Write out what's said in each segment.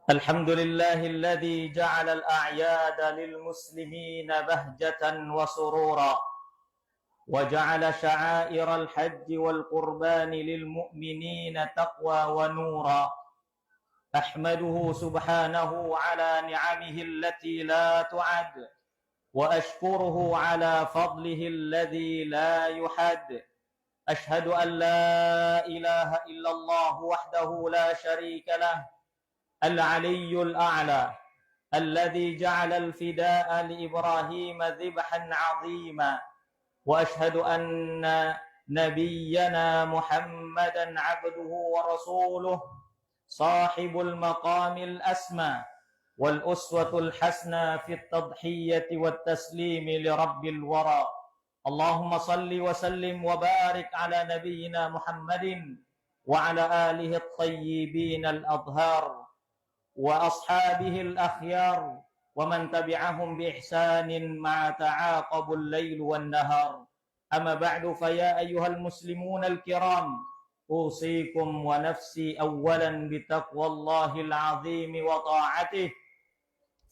الحمد لله الذي جعل الأعياد للمسلمين بهجة وسرورا، وجعل شعائر الحج والقربان للمؤمنين تقوى ونورا. أحمده سبحانه على نعمه التي لا تعد، وأشكره على فضله الذي لا يحد. أشهد أن لا إله إلا الله وحده لا شريك له العلي الأعلى الذي جعل الفداء لإبراهيم ذبحا عظيما. وأشهد أن نبينا محمدا عبده ورسوله صاحب المقام الأسمى والأسوة الحسنى في التضحية والتسليم لرب الورى. اللهم صل وسلم وبارك على نبينا محمد وعلى آله الطيبين الأطهار وأصحابه الأخيار ومن تبعهم بإحسان مع تعاقب الليل والنهار. أما بعد فيا أيها المسلمون الكرام، أوصيكم ونفسي أولا بتقوى الله العظيم وطاعته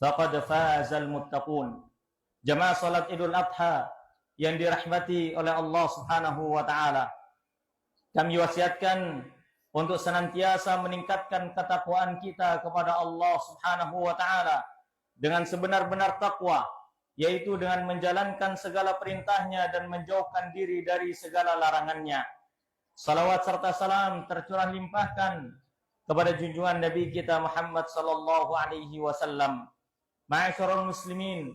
فقد فاز المتقون. Jamaah salat Idul Adha yang dirahmati oleh Allah Subhanahu wa taala, kami wasiatkan untuk senantiasa meningkatkan ketakwaan kita kepada Allah Subhanahu wa taala dengan sebenar-benar takwa, yaitu dengan menjalankan segala perintahnya dan menjauhkan diri dari segala larangannya. Salawat serta salam tercurah limpahkan kepada junjungan Nabi kita Muhammad sallallahu alaihi wasallam. Ma'asyiral muslimin,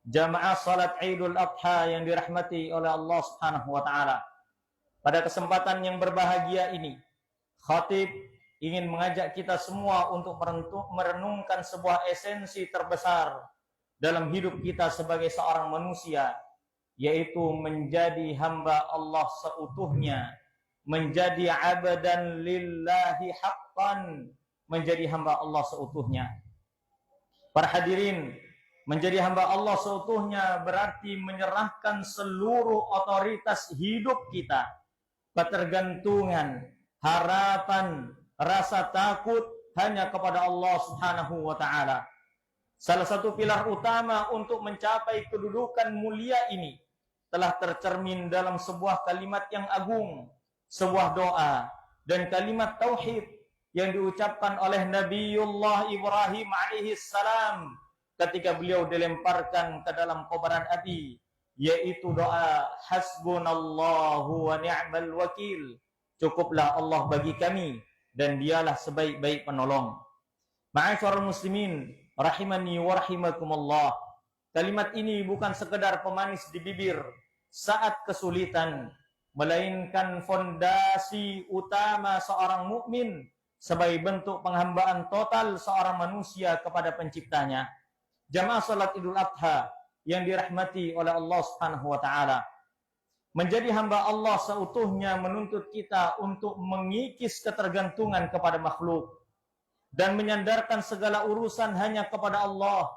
jamaah salat Idul Adha yang dirahmati oleh Allah Subhanahu wa taala. Pada kesempatan yang berbahagia ini, khatib ingin mengajak kita semua untuk merenungkan sebuah esensi terbesar dalam hidup kita sebagai seorang manusia, yaitu menjadi hamba Allah seutuhnya, menjadi abdan lillahi haqqan, menjadi hamba Allah seutuhnya. Para hadirin, menjadi hamba Allah seutuhnya berarti menyerahkan seluruh otoritas hidup kita, ketergantungan, harapan, rasa takut hanya kepada Allah Subhanahu wa taala. Salah satu pilar utama untuk mencapai kedudukan mulia ini telah tercermin dalam sebuah kalimat yang agung, sebuah doa dan kalimat tauhid yang diucapkan oleh Nabiullah Ibrahim alaihi salam ketika beliau dilemparkan ke dalam kobaran api, yaitu doa hasbunallahu wa ni'mal wakil. Cukuplah Allah bagi kami dan dialah sebaik-baik penolong. Ma'asyiral muslimin rahimani wa rahimakumullah. Kalimat ini bukan sekedar pemanis di bibir saat kesulitan, melainkan fondasi utama seorang mukmin sebagai bentuk penghambaan total seorang manusia kepada penciptanya. Jamaah salat Idul Adha yang dirahmati oleh Allah Subhanahu wa taala, menjadi hamba Allah seutuhnya menuntut kita untuk mengikis ketergantungan kepada makhluk dan menyandarkan segala urusan hanya kepada Allah.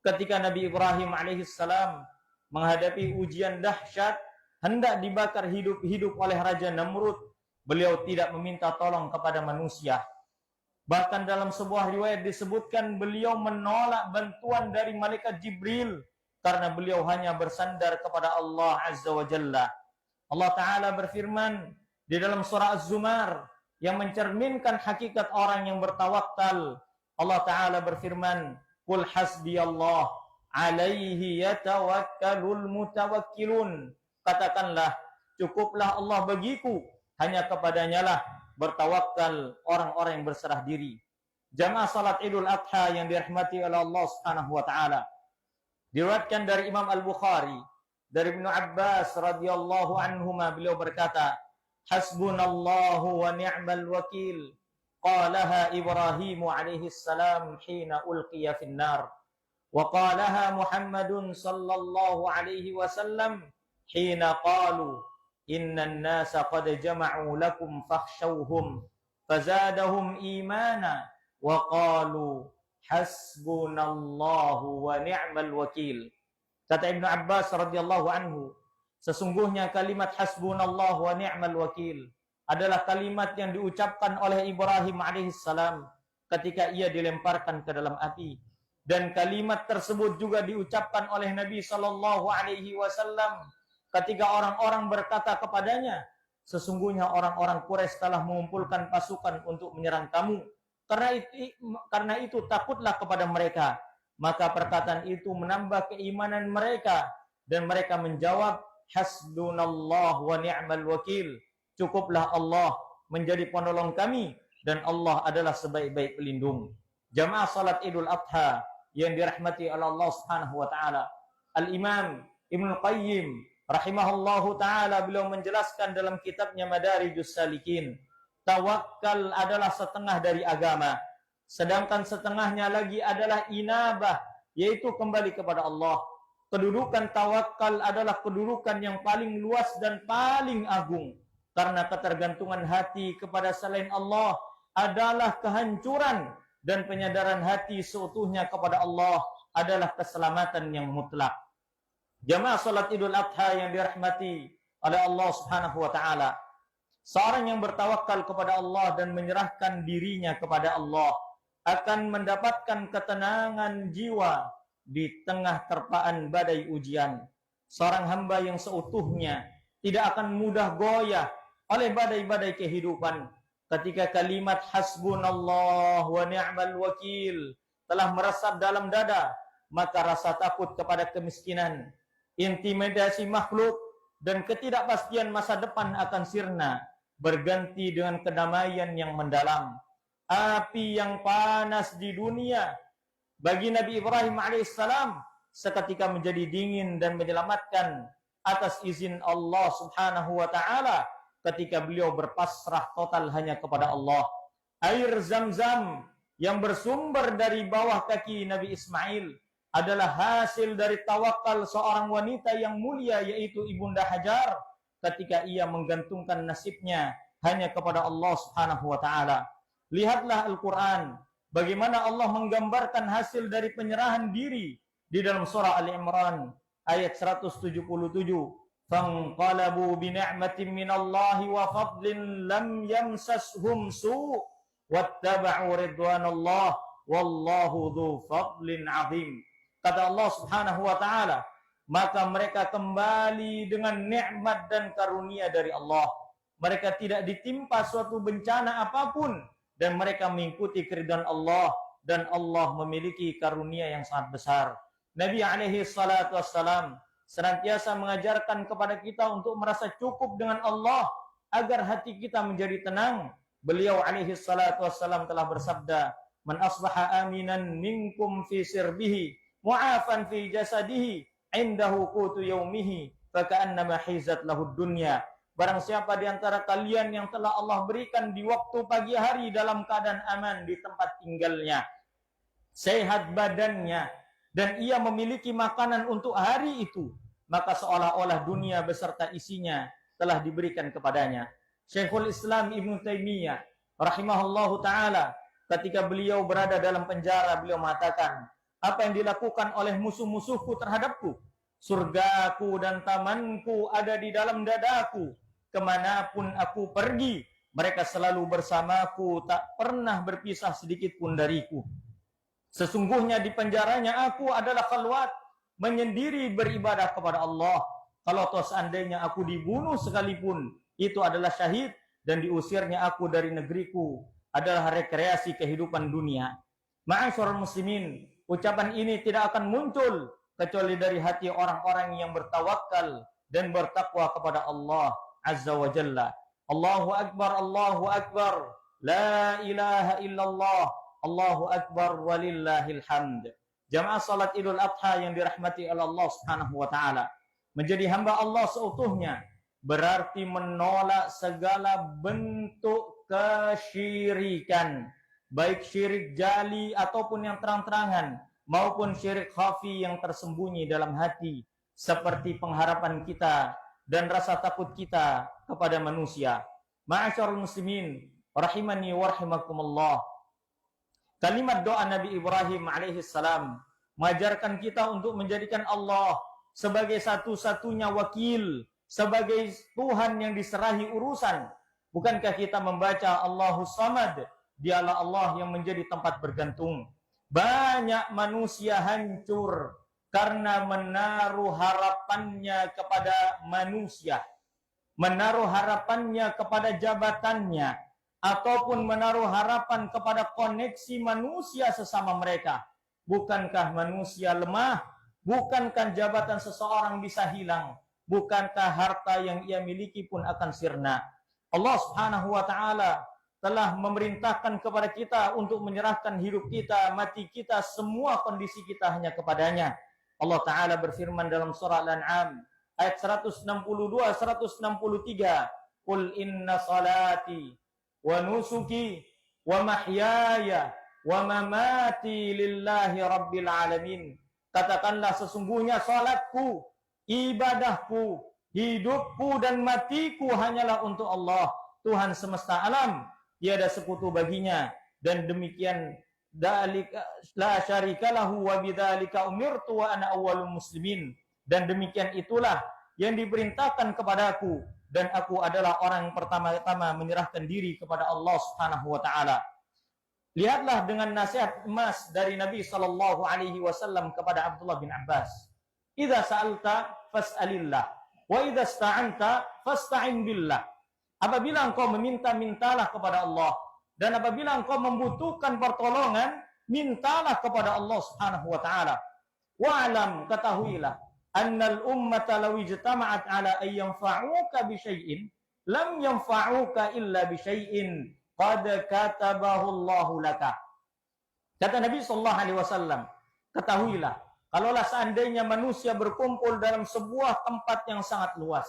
Ketika Nabi Ibrahim alaihissalam menghadapi ujian dahsyat, hendak dibakar hidup-hidup oleh Raja Namrud, beliau tidak meminta tolong kepada manusia. Bahkan dalam sebuah riwayat disebutkan beliau menolak bantuan dari malaikat Jibril karena beliau hanya bersandar kepada Allah Azza wa Jalla. Allah Ta'ala berfirman di dalam surah Az-Zumar yang mencerminkan hakikat orang yang bertawakal. Allah Ta'ala berfirman, Qul hasbiyallah alaihi yatawakkalul mutawakkilun. Katakanlah, cukuplah Allah bagiku, hanya kepadanya lah bertawakal orang-orang yang berserah diri. Jamaah salat Idul Adha yang dirahmati oleh Allah Subhanahu wa taala, diriwayatkan dari Imam Al-Bukhari dari Ibnu Abbas radhiyallahu anhuma, beliau berkata, hasbunallahu wa ni'mal wakil, qalaha Ibrahim alaihi salam hina ulqiya fin nar, wa qalaha Muhammadun sallallahu alaihi wasallam hina qalu innan nasa qad jama'u lakum fakhshawhum fazadahum imana wa qalu hasbunallahu wa ni'mal wakil. Kata Ibnu Abbas radhiyallahu anhu, sesungguhnya kalimat hasbunallahu wa ni'mal wakil adalah kalimat yang diucapkan oleh Ibrahim alaihissalam ketika ia dilemparkan ke dalam api. Dan kalimat tersebut juga diucapkan oleh Nabi sallallahu alaihi wasallam ketika orang-orang berkata kepadanya, sesungguhnya orang-orang Quraisy telah mengumpulkan pasukan untuk menyerang kamu. Karena itu takutlah kepada mereka. Maka perkataan itu menambah keimanan mereka dan mereka menjawab, hasbunallah wa ni'mal wakil. Cukuplah Allah menjadi penolong kami dan Allah adalah sebaik-baik pelindung. Jamaah salat Idul Adha yang dirahmati oleh Allah Subhanahu wa taala. Al-Imam Ibnu Qayyim rahimahullahu taala beliau menjelaskan dalam kitabnya Madarijus Salikin, tawakal adalah setengah dari agama, sedangkan setengahnya lagi adalah inabah, yaitu kembali kepada Allah. Kedudukan tawakal adalah kedudukan yang paling luas dan paling agung, karena ketergantungan hati kepada selain Allah adalah kehancuran dan penyadaran hati seutuhnya kepada Allah adalah keselamatan yang mutlak. Jamaah salat Idul Adha yang dirahmati oleh Allah Subhanahu wa taala, seorang yang bertawakal kepada Allah dan menyerahkan dirinya kepada Allah akan mendapatkan ketenangan jiwa di tengah terpaan badai ujian. Seorang hamba yang seutuhnya tidak akan mudah goyah oleh badai-badai kehidupan. Ketika kalimat hasbunallah wa ni'mal wakil telah meresap dalam dada, maka rasa takut kepada kemiskinan, intimidasi makhluk, dan ketidakpastian masa depan akan sirna, berganti dengan kedamaian yang mendalam. Api yang panas di dunia bagi Nabi Ibrahim alaihissalam seketika menjadi dingin dan menyelamatkan atas izin Allah Subhanahu wa taala ketika beliau berpasrah total hanya kepada Allah. Air Zam-Zam yang bersumber dari bawah kaki Nabi Ismail adalah hasil dari tawakal seorang wanita yang mulia, yaitu Ibunda Hajar, ketika ia menggantungkan nasibnya hanya kepada Allah Subhanahu wa taala. Lihatlah Al-Qur'an, bagaimana Allah menggambarkan hasil dari penyerahan diri di dalam surah Al-Imran ayat 177. Fanqalabu bini'matin minallahi wa fadlin lam yamsashum su' wattaba'u ridwanallah wallahu dzu fadlin 'azim. Kata Allah Subhanahu wa taala, maka mereka kembali dengan nikmat dan karunia dari Allah. Mereka tidak ditimpa suatu bencana apapun dan mereka mengikuti keridhaan Allah, dan Allah memiliki karunia yang sangat besar. Nabi alaihi salatu wassalam senantiasa mengajarkan kepada kita untuk merasa cukup dengan Allah agar hati kita menjadi tenang. Beliau alaihi salatu wassalam telah bersabda, man asbaha aminan minkum fi sirbihi mu'afan fi jasadihi indahu qutu yaumihi faka'annama hizat lahud dunya. Barang siapa di antara kalian yang telah Allah berikan di waktu pagi hari dalam keadaan aman di tempat tinggalnya, sehat badannya, dan ia memiliki makanan untuk hari itu, maka seolah-olah dunia beserta isinya telah diberikan kepadanya. Syekhul Islam Ibnu Taimiyah rahimahullahu taala ketika beliau berada dalam penjara, beliau mengatakan, apa yang dilakukan oleh musuh-musuhku terhadapku? Surgaku dan tamanku ada di dalam dadaku. Kemanapun aku pergi, mereka selalu bersamaku, tak pernah berpisah sedikit pun dariku. Sesungguhnya di penjaranya aku adalah khalwat, menyendiri beribadah kepada Allah. Kalau toh seandainya aku dibunuh sekalipun, itu adalah syahid, dan diusirnya aku dari negeriku adalah rekreasi kehidupan dunia. Ma'asyiral muslimin, ucapan ini tidak akan muncul kecuali dari hati orang-orang yang bertawakal dan bertakwa kepada Allah Azza wa Jalla. Allahu Akbar, Allahu Akbar, la ilaha illallah, Allahu Akbar walillahil hamd. Jamaah salat Idul Adha yang dirahmati oleh Allah Subhanahu wa taala, menjadi hamba Allah seutuhnya berarti menolak segala bentuk kesyirikan, baik syirik jali ataupun yang terang-terangan, maupun syirik khafi yang tersembunyi dalam hati, seperti pengharapan kita dan rasa takut kita kepada manusia. Ma'asyarul muslimin rahimani wa rahimakumullah, kalimat doa Nabi Ibrahim alaihi salam mengajarkan kita untuk menjadikan Allah sebagai satu-satunya wakil, sebagai Tuhan yang diserahi urusan. Bukankah kita membaca Allahus Samad, Dialah Allah yang menjadi tempat bergantung. Banyak manusia hancur karena menaruh harapannya kepada manusia, menaruh harapannya kepada jabatannya, ataupun menaruh harapan kepada koneksi manusia sesama mereka. Bukankah manusia lemah? Bukankah jabatan seseorang bisa hilang? Bukankah harta yang ia miliki pun akan sirna? Allah Subhanahu wa taala telah memerintahkan kepada kita untuk menyerahkan hidup kita, mati kita, semua kondisi kita hanya kepadanya. Allah taala berfirman dalam surah Al-An'am ayat 162 163, "Qul inna salati wa nusuki wa mahyaya wa mamati lillahi rabbil alamin." Katakanlah, sesungguhnya salatku, ibadahku, hidupku dan matiku hanyalah untuk Allah, Tuhan semesta alam, tiada sekutu baginya, dan demikian dzalika la syarikalahu wa bidzalika umirtu wa ana awwalul muslimin, dan demikian itulah yang diperintahkan kepadaku, dan aku adalah orang yang pertama-tama menyerahkan diri kepada Allah Subhanahu wa taala. Lihatlah dengan nasihat emas dari Nabi sallallahu alaihi wasallam kepada Abdullah bin Abbas. Idza sa'alta fas'alillah wa idza ista'anta fasta'in billah. Apabila engkau meminta, mintalah kepada Allah, dan apabila engkau membutuhkan pertolongan, mintalah kepada Allah Subhanahu wa taala. Wa'lam, ketahuilah, annal ummata law ijtama'at 'ala ay yanfa'uka bi syai'in lam yanfa'uka illa bi syai'in qad katabahu Allahu laka. Kata Nabi sallallahu alaihi wasallam, ketahuilah, kalaulah seandainya manusia berkumpul dalam sebuah tempat yang sangat luas,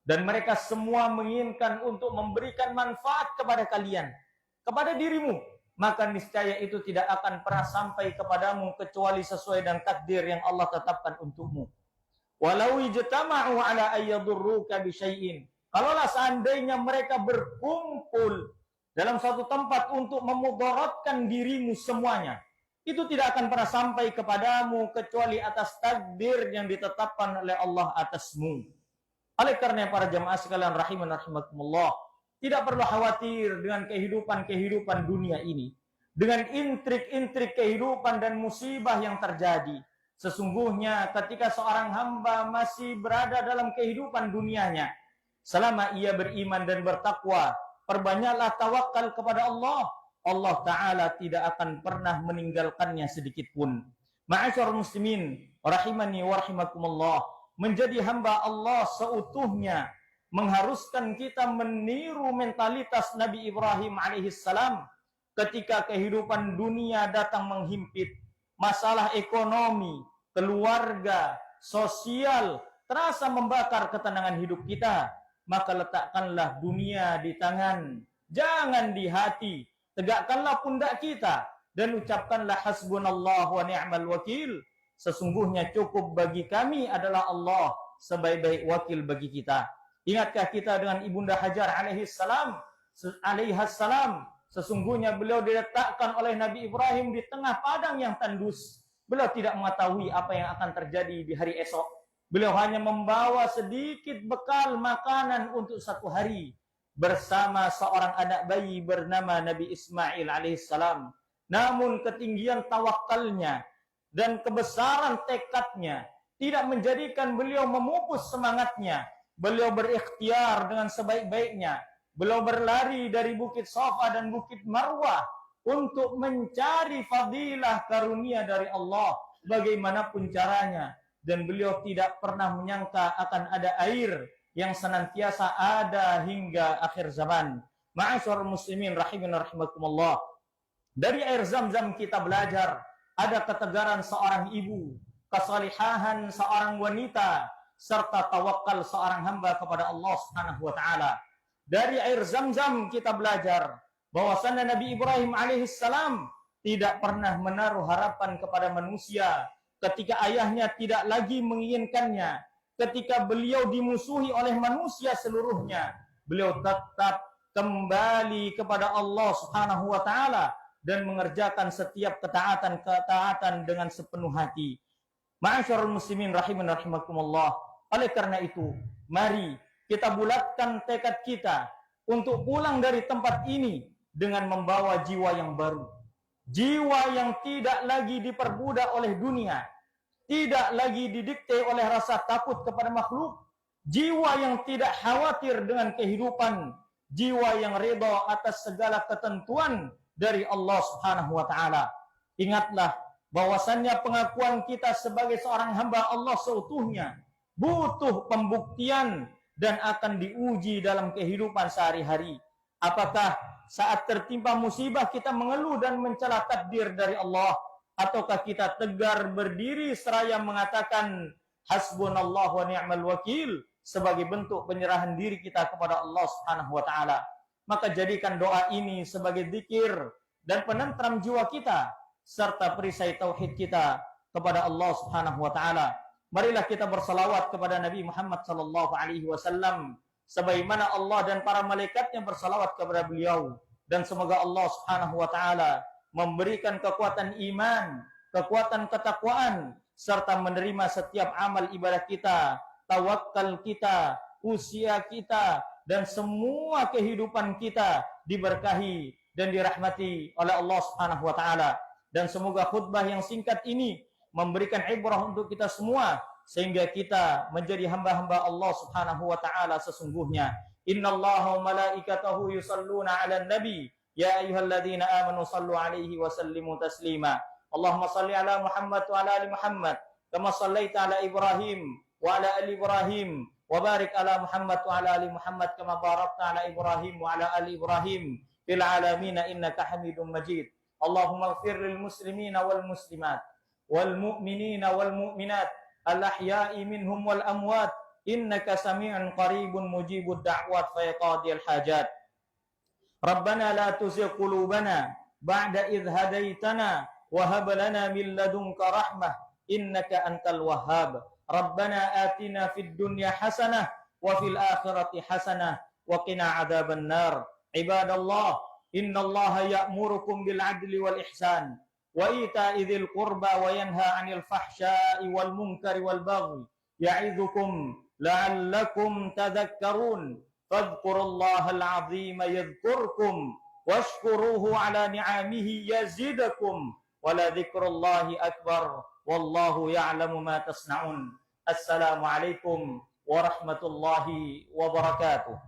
dan mereka semua menginginkan untuk memberikan manfaat kepada kalian, kepada dirimu, maka niscaya itu tidak akan pernah sampai kepadamu kecuali sesuai dengan takdir yang Allah tetapkan untukmu. Walau ijtama'u 'ala ayyadurruka bi syai'in. Kalaulah seandainya mereka berkumpul dalam suatu tempat untuk memudaratkan dirimu semuanya, itu tidak akan pernah sampai kepadamu kecuali atas takdir yang ditetapkan oleh Allah atasmu. Oleh karena para jamaah sekalian rahiman rahimakumullah, tidak perlu khawatir dengan kehidupan dunia ini, dengan intrik-intrik kehidupan dan musibah yang terjadi. Sesungguhnya ketika seorang hamba masih berada dalam kehidupan dunianya, selama ia beriman dan bertakwa, perbanyaklah tawakal kepada Allah, Allah Ta'ala tidak akan pernah meninggalkannya sedikit pun. Ma'asyarul muslimin rahimani wa rahimakumullah, menjadi hamba Allah seutuhnya mengharuskan kita meniru mentalitas Nabi Ibrahim alaihissalam ketika kehidupan dunia datang menghimpit, masalah ekonomi, keluarga, sosial terasa membakar ketenangan hidup kita. Maka letakkanlah dunia di tangan, jangan di hati. Tegakkanlah pundak kita dan ucapkanlah hasbunallah wa ni'mal wakil. Sesungguhnya cukup bagi kami adalah Allah sebaik-baik wakil bagi kita. Ingatkah kita dengan Ibunda Hajar alaihassalam? Sesungguhnya beliau diletakkan oleh Nabi Ibrahim di tengah padang yang tandus. Beliau tidak mengetahui apa yang akan terjadi di hari esok. Beliau hanya membawa sedikit bekal makanan untuk satu hari bersama seorang anak bayi bernama Nabi Ismail alaihissalam. Namun ketinggian tawakalnya dan kebesaran tekadnya tidak menjadikan beliau memupus semangatnya. Beliau berikhtiar dengan sebaik-baiknya. Beliau berlari dari Bukit Safa dan Bukit Marwah untuk mencari fadilah karunia dari Allah bagaimanapun caranya. Dan beliau tidak pernah menyangka akan ada air yang senantiasa ada hingga akhir zaman. Ma'asyarul muslimin rahimin rahimakumullah. Dari air Zam-Zam kita belajar ada ketegaran seorang ibu, kesalihahan seorang wanita, serta tawakal seorang hamba kepada Allah Subhanahu wa taala. Dari air Zam-Zam kita belajar bahwasanya Nabi Ibrahim alaihissalam tidak pernah menaruh harapan kepada manusia ketika ayahnya tidak lagi menginginkannya, ketika beliau dimusuhi oleh manusia seluruhnya, beliau tetap kembali kepada Allah Subhanahu wa taala dan mengerjakan setiap ketaatan dengan sepenuh hati. Ma'asyarul muslimin rahiman rahimakumullah. Oleh karena itu, mari kita bulatkan tekad kita untuk pulang dari tempat ini dengan membawa jiwa yang baru. Jiwa yang tidak lagi diperbudak oleh dunia, tidak lagi didikte oleh rasa takut kepada makhluk, jiwa yang tidak khawatir dengan kehidupan, jiwa yang ridha atas segala ketentuan dari Allah Subhanahu wa taala. Ingatlah bahwasannya pengakuan kita sebagai seorang hamba Allah seutuhnya butuh pembuktian dan akan diuji dalam kehidupan sehari-hari. Apakah saat tertimpa musibah kita mengeluh dan mencela takdir dari Allah, ataukah kita tegar berdiri seraya mengatakan hasbunallah wa ni'mal wakil sebagai bentuk penyerahan diri kita kepada Allah Subhanahu wa taala? Maka jadikan doa ini sebagai zikir dan penentram jiwa kita serta perisai tauhid kita kepada Allah Subhanahu wa taala. Marilah kita bersalawat kepada Nabi Muhammad sallallahu alaihi wasallam sebagaimana Allah dan para malaikatnya bersalawat kepada beliau, dan semoga Allah Subhanahu wa taala memberikan kekuatan iman, kekuatan ketakwaan, serta menerima setiap amal ibadah kita, tawakal kita, usia kita, dan semua kehidupan kita diberkahi dan dirahmati oleh Allah Subhanahu wa taala. Dan semoga khutbah yang singkat ini memberikan ibrah untuk kita semua, sehingga kita menjadi hamba-hamba Allah Subhanahu wa taala sesungguhnya. Innallaha wa malaikatahu yusalluna 'alan nabi ya ayyuhalladzina amanu sallu 'alaihi wa sallimu taslima. Allahumma shalli 'ala Muhammad wa 'ala ali Muhammad kama shallaita 'ala Ibrahim wa 'ala ali Ibrahim wa barik 'ala Muhammad wa 'ala ali Muhammad kama barakta 'ala Ibrahim wa 'ala ali Ibrahim fil 'alamin innaka Hamidum Majid. Allahumma ighfir lil muslimina wal muslimat wal mu'minina wal mu'minat al-ahya'i minhum wal amwat innaka sami'un qaribun mujibud da'wat fa yaqadil hajat. Rabbana la tuzigh qulubana ba'da idh hadaitana wa hab lana min ladunka rahmah innaka antal wahhab. Rabbana atina fid dunya hasanah wa fil akhirati hasanah wa qina adzaban nar. Ibadallah, innallaha ya'murukum bil 'adli wal ihsan wa ita'i dzil qurba wa yanha 'anil fahsya'i wal munkari wal baghi ya'idzukum la'allakum tadhakkarun. Fadhkurullahal 'azima yadhkurkum washkuruhu 'ala ni'amihi yazidakum wa la dzikrullahi akbar wallahu ya'lamu ma tasna'un. Assalamu alaikum warahmatullahi wabarakatuh.